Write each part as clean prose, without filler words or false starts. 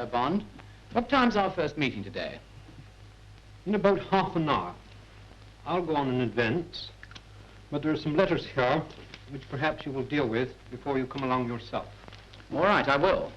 Bond. What time's our first meeting today? In about half an hour. I'll go on in advance, but there are some letters here which perhaps you will deal with before you come along yourself. All right, I will.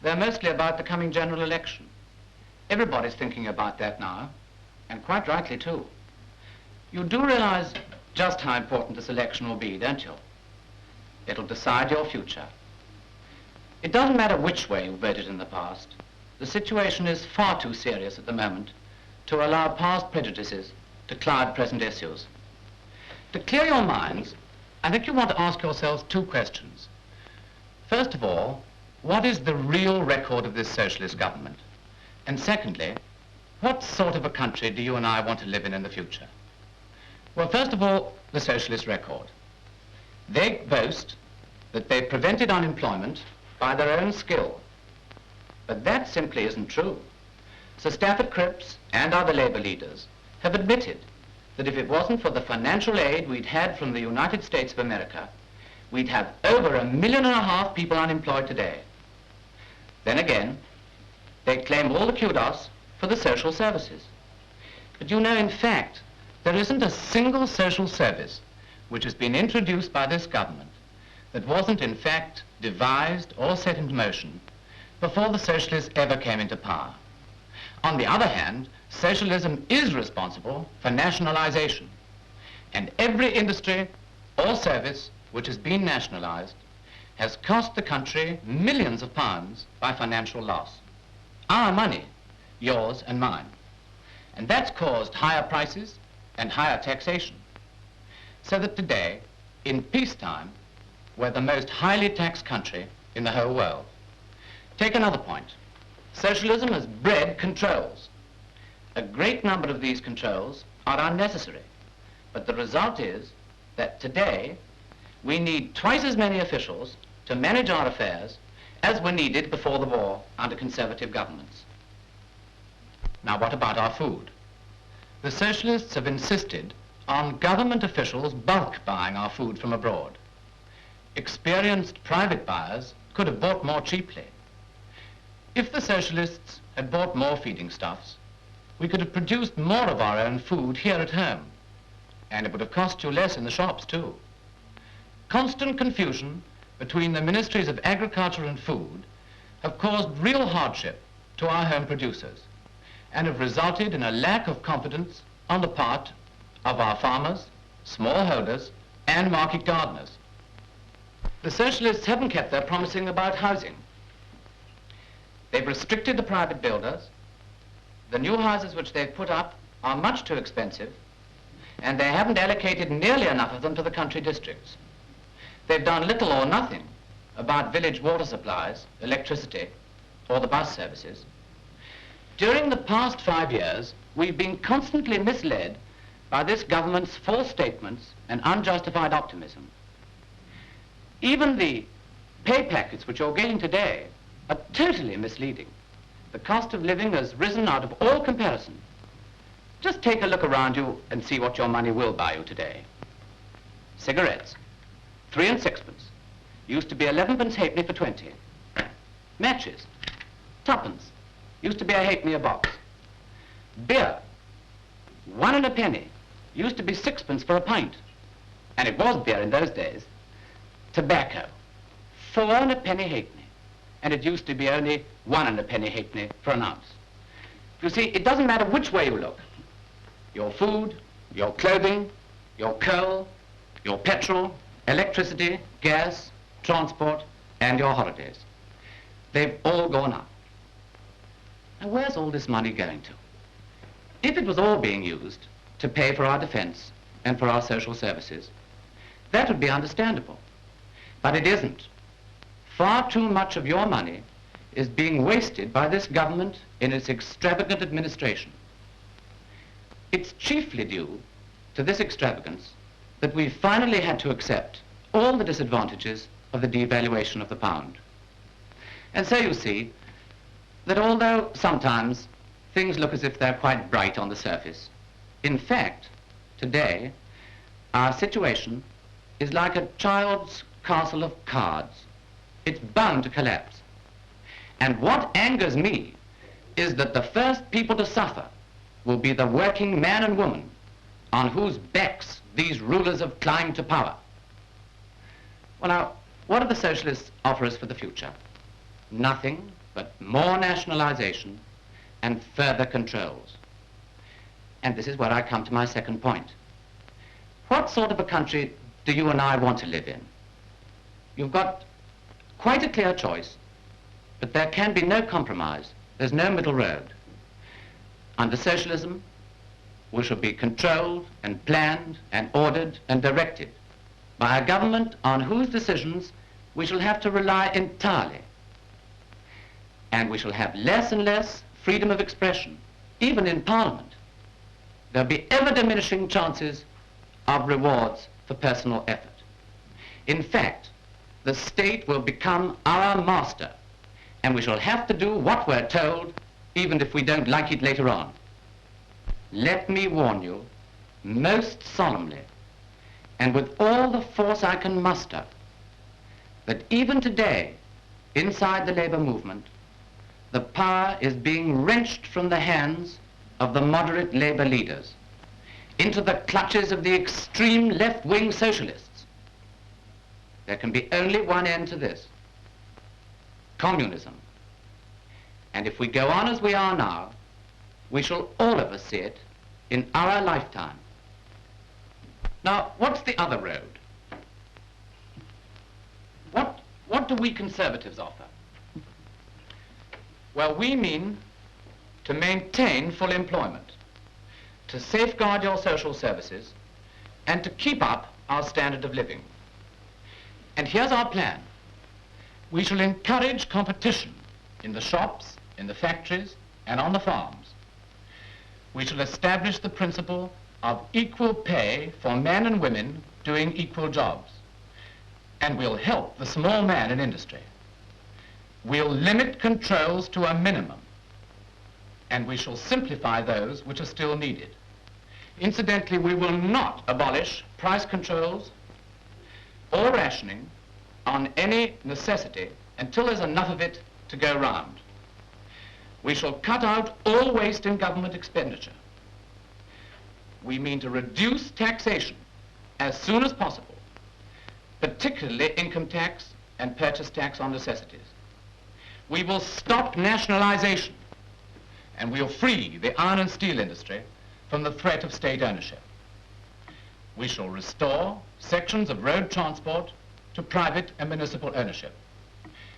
They're mostly about the coming general election. Everybody's thinking about that now, and quite rightly too. You do realize just how important this election will be, don't you? It'll decide your future. It doesn't matter which way you voted in the past. The situation is far too serious at the moment to allow past prejudices to cloud present issues. To clear your minds, I think you want to ask yourselves two questions. First of all, what is the real record of this socialist government? And secondly, what sort of a country do you and I want to live in the future? Well, first of all, the socialist record. They boast that they prevented unemployment by their own skill. But that simply isn't true. Sir Stafford Cripps and other labor leaders have admitted that if it wasn't for the financial aid we'd had from the United States of America, we'd have over 1.5 million people unemployed today. Then again, they claim all the kudos for the social services. But you know, in fact, there isn't a single social service which has been introduced by this government that wasn't in fact devised or set into motion before the socialists ever came into power. On the other hand, socialism is responsible for nationalization, and every industry or service which has been nationalized has cost the country millions of pounds by financial loss. Our money, yours and mine. And that's caused higher prices and higher taxation. So that today, in peacetime, we're the most highly taxed country in the whole world. Take another point. Socialism has bred controls. A great number of these controls are unnecessary. But the result is that today, we need twice as many officials to manage our affairs as were needed before the war under conservative governments. Now, what about our food? The socialists have insisted on government officials bulk buying our food from abroad. Experienced private buyers could have bought more cheaply. If the socialists had bought more feeding stuffs, we could have produced more of our own food here at home, and it would have cost you less in the shops too. Constant confusion between the ministries of agriculture and food have caused real hardship to our home producers and have resulted in a lack of confidence on the part of our farmers, smallholders, and market gardeners. The socialists haven't kept their promising about housing. They've restricted the private builders. The new houses which they've put up are much too expensive, and they haven't allocated nearly enough of them to the country districts. They've done little or nothing about village water supplies, electricity, or the bus services. During the past 5 years, we've been constantly misled by this government's false statements and unjustified optimism. Even the pay packets which you're getting today are totally misleading. The cost of living has risen out of all comparison. Just take a look around you and see what your money will buy you today. Cigarettes, 3 and 6 pence. Used to be 11 halfpenny for 20. Matches, 2 Used to be a halfpenny a box. Beer, 1 and a penny. Used to be 6 for a pint. And it was beer in those days. Tobacco, 4 and a penny halfpenny. And it used to be only 1 and a penny halfpenny for an ounce. You see, it doesn't matter which way you look. Your food, your clothing, your coal, your petrol, electricity, gas, transport, and your holidays. They've all gone up. Now, where's all this money going to? If it was all being used to pay for our defense and for our social services, that would be understandable. But it isn't. Far too much of your money is being wasted by this government in its extravagant administration. It's chiefly due to this extravagance that we've finally had to accept all the disadvantages of the devaluation of the pound. And so you see that although sometimes things look as if they're quite bright on the surface. In fact, today, our situation is like a child's castle of cards. It's bound to collapse. And what angers me is that the first people to suffer will be the working man and woman on whose backs these rulers have climbed to power. Well, now, what do the socialists offer us for the future? Nothing but more nationalization and further controls. And this is where I come to my second point. What sort of a country do you and I want to live in? You've got quite a clear choice, but there can be no compromise. There's no middle road. Under socialism, we shall be controlled and planned and ordered and directed by a government on whose decisions we shall have to rely entirely. And we shall have less and less freedom of expression, even in Parliament. There'll be ever diminishing chances of rewards for personal effort. In fact, the state will become our master, and we shall have to do what we're told, even if we don't like it later on. Let me warn you, most solemnly, and with all the force I can muster, that even today, inside the labor movement, the power is being wrenched from the hands of the moderate labor leaders into the clutches of the extreme left-wing socialists. There can be only one end to this: communism. And if we go on as we are now, we shall all of us see it in our lifetime. Now, what's the other road? What do we conservatives offer? Well, we mean to maintain full employment, to safeguard your social services, and to keep up our standard of living. And here's our plan. We shall encourage competition in the shops, in the factories, and on the farms. We shall establish the principle of equal pay for men and women doing equal jobs. And we'll help the small man in industry. We'll limit controls to a minimum, and we shall simplify those which are still needed. Incidentally, we will not abolish price controls or rationing on any necessity until there's enough of it to go round. We shall cut out all waste in government expenditure. We mean to reduce taxation as soon as possible, particularly income tax and purchase tax on necessities. We will stop nationalization, and we'll free the iron and steel industry from the threat of state ownership. We shall restore sections of road transport to private and municipal ownership.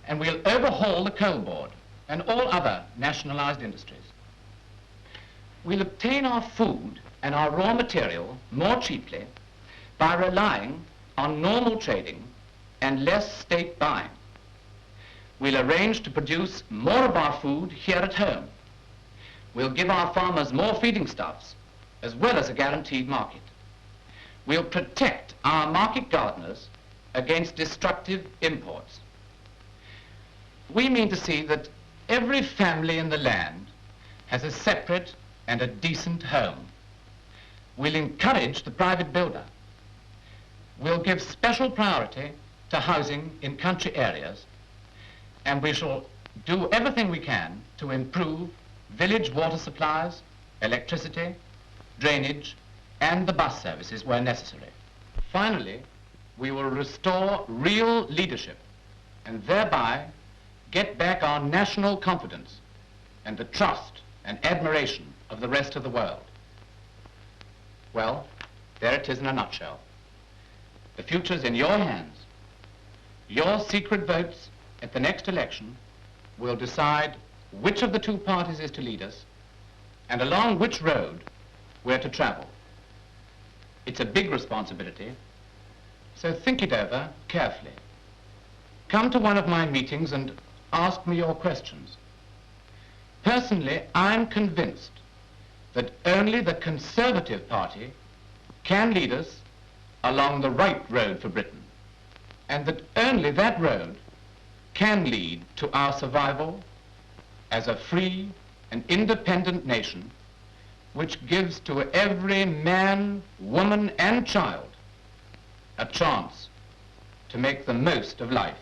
And we'll overhaul the coal board and all other nationalized industries. We'll obtain our food and our raw material more cheaply by relying on normal trading and less state buying. We'll arrange to produce more of our food here at home. We'll give our farmers more feeding stuffs, as well as a guaranteed market. We'll protect our market gardeners against destructive imports. We mean to see that every family in the land has a separate and a decent home. We'll encourage the private builder. We'll give special priority to housing in country areas, and we shall do everything we can to improve village water supplies, electricity, drainage, and the bus services where necessary. Finally, we will restore real leadership and thereby get back our national confidence and the trust and admiration of the rest of the world. Well, there it is in a nutshell. The future's in your hands. Your secret votes at the next election will decide which of the two parties is to lead us and along which road we're to travel. It's a big responsibility, so think it over carefully. Come to one of my meetings and ask me your questions. Personally, I'm convinced that only the Conservative Party can lead us along the right road for Britain, and that only that road can lead to our survival as a free, an independent nation which gives to every man, woman, and child a chance to make the most of life.